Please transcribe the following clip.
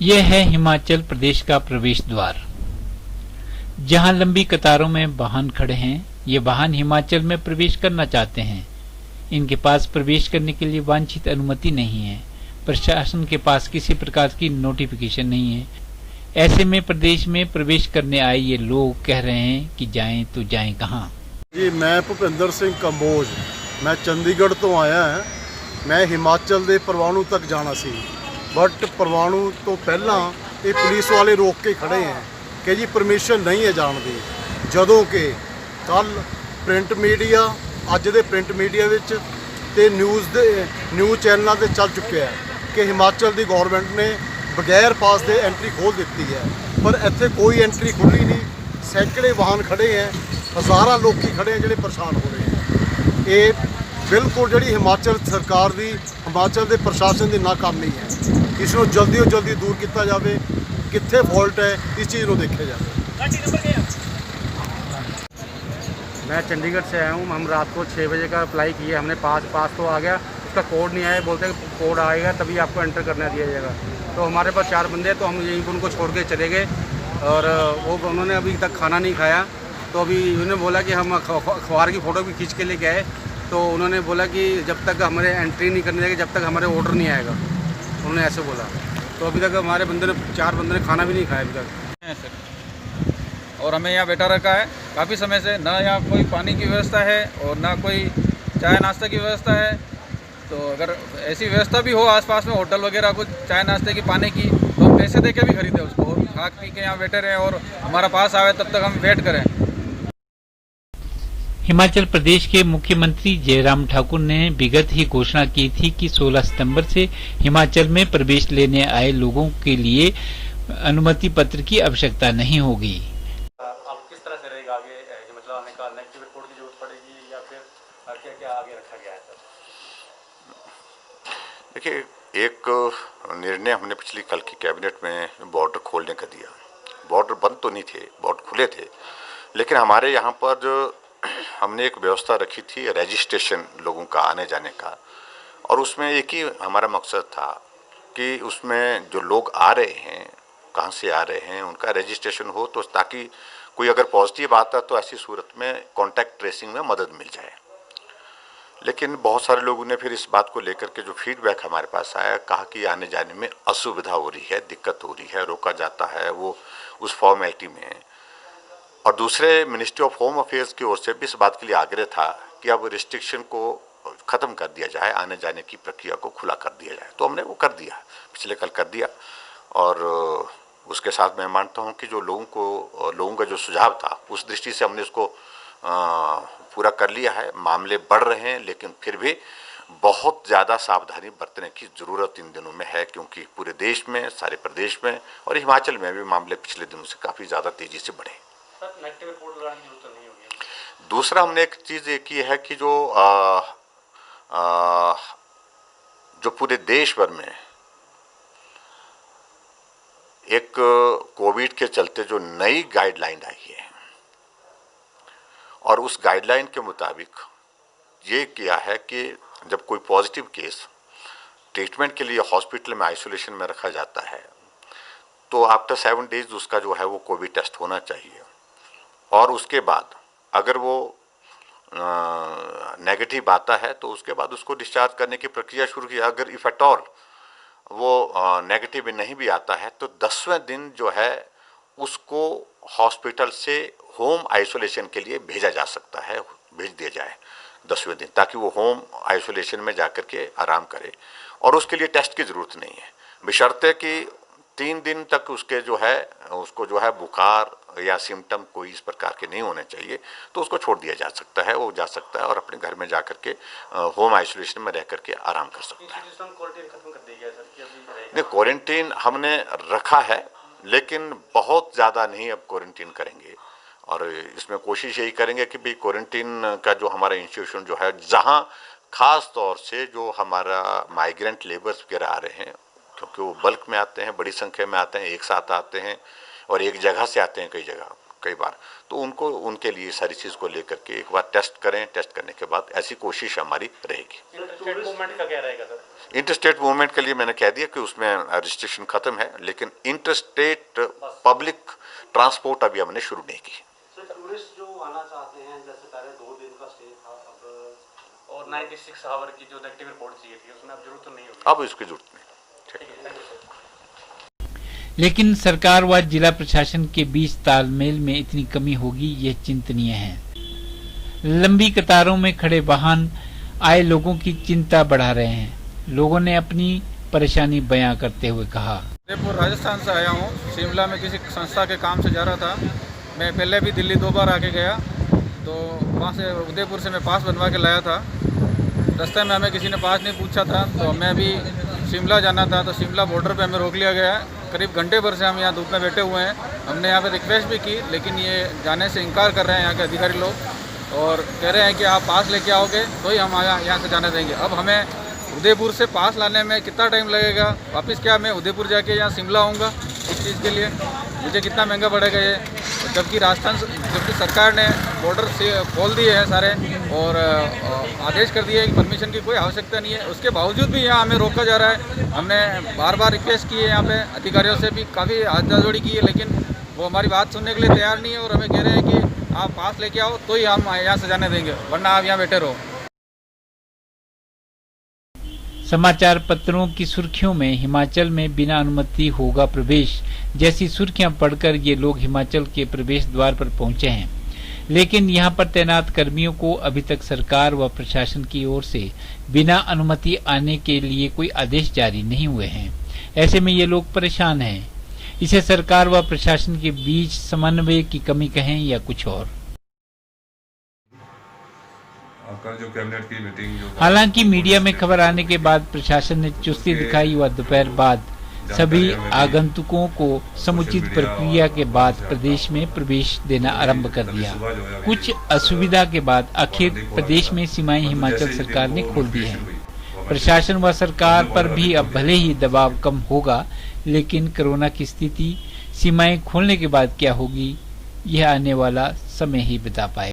यह है हिमाचल प्रदेश का प्रवेश द्वार, जहां लंबी कतारों में वाहन खड़े हैं। ये वाहन हिमाचल में प्रवेश करना चाहते हैं। इनके पास प्रवेश करने के लिए वांछित अनुमति नहीं है। प्रशासन के पास किसी प्रकार की नोटिफिकेशन नहीं है। ऐसे में प्रदेश में प्रवेश करने आए ये लोग कह रहे हैं कि जाएं तो जाएं कहां। जी, मैं भुपिंदर सिंह कंबोज, मैं चंडीगढ़ तो आया है। मैं हिमाचल ਦੇ परवाणू तक जाना सी, बट परवाणू तो पहला ये पुलिस वाले रोक के खड़े हैं कि जी परमिशन नहीं है जाने दी। ਜਦੋਂ कि कल प्रिंट मीडिया ਅੱਜ ਦੇ प्रिंट मीडिया ਵਿੱਚ ਤੇ न्यूज़ चैनलों ਤੇ ਚੱਲ ਚੁੱਕਿਆ ਹੈ कि हिमाचल ਦੀ गवर्नमेंट ने बगैर पास ਦੇ एंट्री खोल दी है, पर ਇੱਥੇ कोई एंट्री खुली नहीं। सैकड़े वाहन खड़े हैं, हज़ारां लोग खड़े हैं ਜਿਹੜੇ परेशान हो रहे हैं। ये बिल्कुल जी हिमाचल सरकार की, हिमाचल के प्रशासन की नाकामी है। इसको जल्दी तो जल्दी दूर किया जाए। कित्थे फॉल्ट है, इस चीज़ को देखा जाए। मैं चंडीगढ़ से आया हूँ। हम रात को 6 बजे का अप्लाई किए, हमने पास तो आ गया, उसका कोड नहीं आया। बोलते हैं कोड आएगा तभी आपको एंटर करना दिया जाएगा। तो हमारे पास 4 बंदे, तो हम यहीं पर उनको छोड़ के चले गए। और वो उन्होंने अभी तक खाना नहीं खाया। तो अभी उन्होंने बोला कि हम अखबार की फ़ोटो भी खींच के लेके आए। तो उन्होंने बोला कि जब तक हमारे एंट्री नहीं करने देंगे, जब तक हमारे ऑर्डर नहीं आएगा, उन्होंने ऐसे बोला। तो अभी तक हमारे 4 बंदे ने खाना भी नहीं खाया अभी तक। और हमें यहाँ बैठा रखा है काफ़ी समय से। ना यहाँ कोई पानी की व्यवस्था है और ना कोई चाय नाश्ते की व्यवस्था है। तो अगर ऐसी व्यवस्था भी हो आसपास में, होटल वगैरह कुछ चाय नाश्ते की, पानी की, तो हम पैसे दे के भी खरीदें उसको और खा पी के यहाँ बैठे रहें और हमारा पास आवे तब तक हम वेट करें। हिमाचल प्रदेश के मुख्यमंत्री जयराम ठाकुर ने विगत ही घोषणा की थी कि 16 सितंबर से हिमाचल में प्रवेश लेने आए लोगों के लिए अनुमति पत्र की आवश्यकता नहीं होगी। अब किस तरह से रहेगा आगे हिमाचल आने का? नेगेटिव रिपोर्ट की जरूरत पड़ेगी या फिर क्या क्या आगे रखा गया है सर? देखिए, एक निर्णय हमने पिछली कल की कैबिनेट में बॉर्डर खोलने का दिया। बॉर्डर बंद तो नहीं थे, बॉर्डर खुले थे, लेकिन हमारे यहाँ पर जो हमने एक व्यवस्था रखी थी रजिस्ट्रेशन लोगों का आने जाने का। और उसमें एक ही हमारा मकसद था कि उसमें जो लोग आ रहे हैं, कहाँ से आ रहे हैं, उनका रजिस्ट्रेशन हो, तो ताकि कोई अगर पॉजिटिव आता तो ऐसी सूरत में कॉन्टैक्ट ट्रेसिंग में मदद मिल जाए। लेकिन बहुत सारे लोगों ने फिर इस बात को लेकर के जो फीडबैक हमारे पास आया, कहा कि आने जाने में असुविधा हो रही है, दिक्कत हो रही है, रोका जाता है वो उस फॉर्मेलिटी में। और दूसरे मिनिस्ट्री ऑफ होम अफेयर्स की ओर से भी इस बात के लिए आग्रह था कि अब रिस्ट्रिक्शन को ख़त्म कर दिया जाए, आने जाने की प्रक्रिया को खुला कर दिया जाए। तो हमने वो कर दिया, पिछले कल कर दिया। और उसके साथ मैं मानता हूँ कि जो लोगों का जो सुझाव था, उस दृष्टि से हमने उसको पूरा कर लिया है। मामले बढ़ रहे हैं, लेकिन फिर भी बहुत ज़्यादा सावधानी बरतने की ज़रूरत इन दिनों में है, क्योंकि पूरे देश में, सारे प्रदेश में और हिमाचल में भी मामले पिछले दिनों से काफ़ी ज़्यादा तेज़ी से बढ़े। नेगेटिव रिपोर्ट लगाने की जरूरत नहीं होगी। दूसरा हमने एक चीज़ ये की है कि जो पूरे देश भर में एक कोविड के चलते जो नई गाइडलाइन आई है, और उस गाइडलाइन के मुताबिक ये किया है कि जब कोई पॉजिटिव केस ट्रीटमेंट के लिए हॉस्पिटल में आइसोलेशन में रखा जाता है, तो आफ्टर 7 डेज उसका जो है वो कोविड टेस्ट होना चाहिए। और उसके बाद अगर वो नेगेटिव आता है तो उसके बाद उसको डिस्चार्ज करने की प्रक्रिया शुरू की। अगर इफ एट ऑल वो नेगेटिव नहीं भी आता है तो 10वें दिन जो है उसको हॉस्पिटल से होम आइसोलेशन के लिए भेजा जा सकता है, भेज दिया जाए 10वें दिन, ताकि वो होम आइसोलेशन में जाकर के आराम करे। और उसके लिए टेस्ट की ज़रूरत नहीं है, बशर्ते कि 3 दिन तक उसको जो है बुखार या सिम्टम कोई इस प्रकार के नहीं होने चाहिए, तो उसको छोड़ दिया जा सकता है। वो जा सकता है और अपने घर में जा करके होम आइसोलेशन में रह करके आराम कर सकता है। नहीं, क्वारंटीन हमने रखा है, लेकिन बहुत ज़्यादा नहीं अब क्वारंटीन करेंगे। और इसमें कोशिश यही करेंगे कि भाई क्वारंटीन का जो हमारा इंस्टीट्यूशन जो है, जहाँ ख़ास तौर से जो हमारा माइग्रेंट लेबर्स वगैरह आ रहे हैं, क्योंकि वो बल्क में आते हैं, बड़ी संख्या में आते हैं, एक साथ आते हैं और एक जगह से आते हैं कई बार, तो उनके लिए सारी चीज़ को लेकर के एक बार टेस्ट करें। टेस्ट करने के बाद ऐसी कोशिश हमारी रहेगी। मूवमेंट का क्या रहेगा सर? इंटर स्टेट मूवमेंट के लिए मैंने कह दिया कि उसमें रिस्ट्रिक्शन खत्म है, लेकिन इंटर स्टेट पब्लिक ट्रांसपोर्ट अभी हमने शुरू नहीं की। सर टूरिस्ट जो आना चाहते हैं, जैसे पहले 2 दिन का स्टे था, अब और 96 आवर की जो नेगेटिव रिपोर्ट चाहिए थी उसमें अब जरूरत तो नहीं होगी। अब इसकी जरूरत नहीं। ठीक है, थैंक यू सर। लेकिन सरकार व जिला प्रशासन के बीच तालमेल में इतनी कमी होगी, यह चिंतनीय है। लंबी कतारों में खड़े वाहन आए लोगों की चिंता बढ़ा रहे हैं। लोगों ने अपनी परेशानी बयां करते हुए कहा, उदयपुर राजस्थान से आया हूँ। शिमला में किसी संस्था के काम से जा रहा था। मैं पहले भी दिल्ली 2 बार आके गया, तो वहाँ से उदयपुर से मैं पास बनवा के लाया था। रास्ते में हमें किसी ने पास नहीं पूछा था, तो हमें अभी शिमला जाना था, तो शिमला बॉर्डर पे हमें रोक लिया गया। करीब घंटे भर से हम यहाँ धूप में बैठे हुए हैं। हमने यहाँ पे रिक्वेस्ट भी की, लेकिन ये जाने से इनकार कर रहे हैं यहाँ के अधिकारी लोग, और कह रहे हैं कि आप पास लेके आओगे तो ही हम यहाँ से जाने देंगे। अब हमें उदयपुर से पास लाने में कितना टाइम लगेगा? वापस क्या मैं उदयपुर जाके यहाँ शिमला आऊँगा इस चीज़ के लिए? मुझे कितना महंगा पड़ेगा ये? जबकि जबकि सरकार ने बॉर्डर से खोल दिए हैं सारे, और आदेश कर दिए कि परमिशन की कोई आवश्यकता नहीं है। उसके बावजूद भी यहाँ हमें रोका जा रहा है। हमने बार बार रिक्वेस्ट की है, यहाँ पे अधिकारियों से भी काफ़ी हाथजोड़ी की है, लेकिन वो हमारी बात सुनने के लिए तैयार नहीं है, और हमें कह रहे हैं कि आप पास लेके आओ तो ही हम यहाँ से जाने देंगे, वरना आप यहाँ बैठे रहो। समाचार पत्रों की सुर्खियों में हिमाचल में बिना अनुमति होगा प्रवेश जैसी सुर्खियां पढ़कर ये लोग हिमाचल के प्रवेश द्वार पर पहुंचे हैं, लेकिन यहां पर तैनात कर्मियों को अभी तक सरकार व प्रशासन की ओर से बिना अनुमति आने के लिए कोई आदेश जारी नहीं हुए हैं। ऐसे में ये लोग परेशान हैं। इसे सरकार व प्रशासन के बीच समन्वय की कमी कहें या कुछ और। जो कैबिनेट की मीटिंग हालांकि मीडिया में खबर आने के बाद प्रशासन ने चुस्ती दिखाई व दोपहर बाद सभी आगंतुकों को समुचित प्रक्रिया के बाद प्रदेश में प्रवेश देना आरंभ कर दिया। कुछ असुविधा के बाद आखिर प्रदेश में सीमाएं हिमाचल सरकार ने खोल दी हैं। प्रशासन व सरकार पर भी अब भले ही दबाव कम होगा, लेकिन कोरोना की स्थिति सीमाएं खोलने के बाद क्या होगी, यह आने वाला समय ही बता पाएगा।